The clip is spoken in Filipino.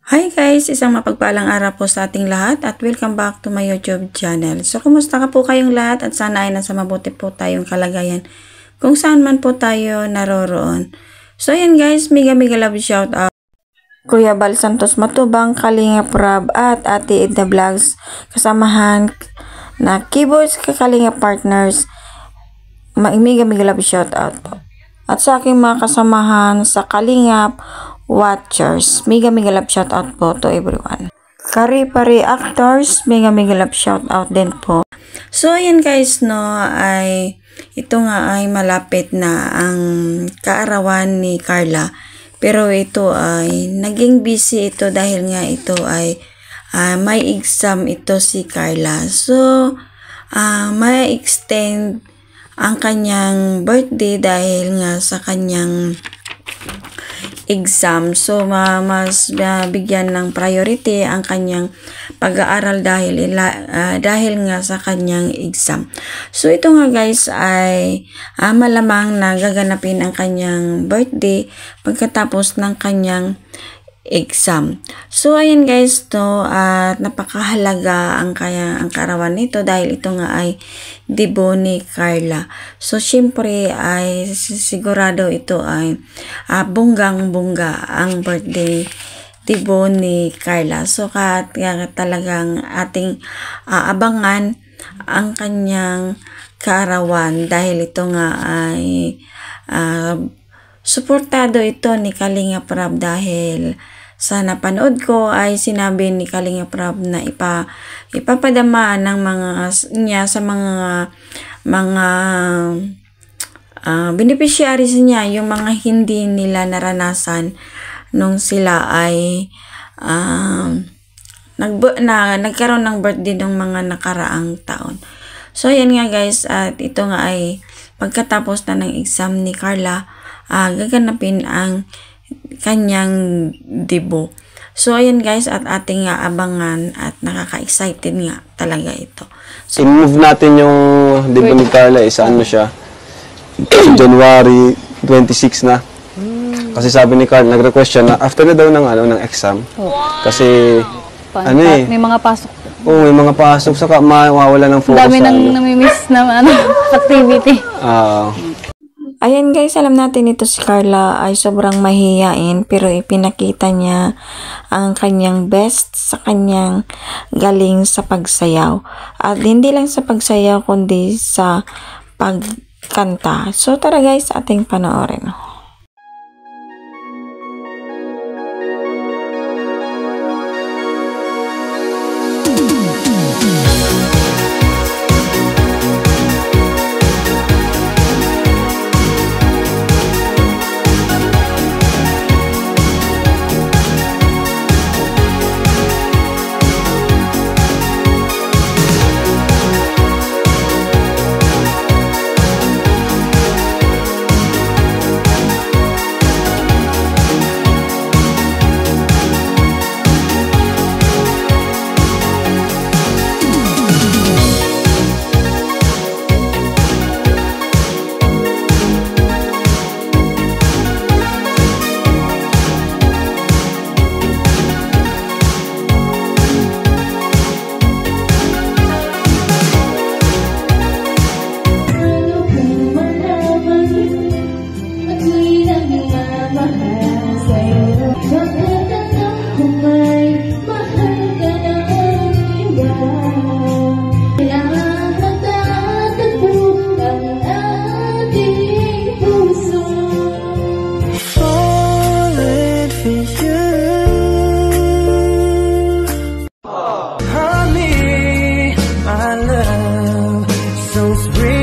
Hi guys! Isang mapagpalang araw po sa ating lahat at welcome back to my YouTube channel. So, kumusta ka po kayong lahat at sana ay nasa mabuti po tayong kalagayan kung saan man po tayo naroroon. So, ayan guys, mega love shout out Kuya Bal Santos Matubang, Kalingap Rab at Ate Edna Vlogs, kasamahan na keyboards Kalingap partners. Mega love shout out po. At sa aking mga kasamahan sa Kalingap Watchers, mega love shout out po to everyone. Kari-pari actors, mega love shout out din po. So ayan guys, no, ay ito nga ay malapit na ang kaarawan ni Carla. Pero ito ay naging busy ito dahil nga ito ay may exam ito si Carla. So may extend ang kanyang birthday dahil nga sa kanyang exam. So, mas bigyan ng priority ang kanyang pag-aaral dahil nga sa kanyang exam. So, ito nga guys ay malamang na gaganapin ang kanyang birthday pagkatapos ng kanyang exam. So, ayan guys, to at napakahalaga ang kaarawan nito dahil ito nga ay debut ni Carla. So, syempre ay sigurado ito ay bunggang-bungga ang birthday debut ni Carla. So, talagang ating abangan ang kanyang kaarawan dahil ito nga ay suportado ito ni Kalingap Rab dahil sa napanood ko ay sinabi ni Kalingap Rab na ipapadama ng niya sa mga beneficiaries niya, yung mga hindi nila naranasan nung sila ay nagkaroon ng birthday ng mga nakaraang taon. So yan nga guys, at ito nga ay pagkatapos na ng exam ni Carla, gaganapin ang kanyang debut. So ayan guys, at ating abangan at nakaka-excited nga talaga ito. So, i-move natin yung debut ni Carla, ano siya, January 26 na. Kasi sabi ni Carla, nag-request siya na after na daw ng exam. Kasi may mga pasok. May mga pasok, saka mawawala ng focus. Dami nang nami-miss na activity. Ayan guys, alam natin ito si Carla ay sobrang mahiyain pero ipinakita niya ang kanyang best sa kanyang galing sa pagsayaw. At hindi lang sa pagsayaw kundi sa pagkanta. So tara guys, ating panoorin. Honey, my love, so sweet.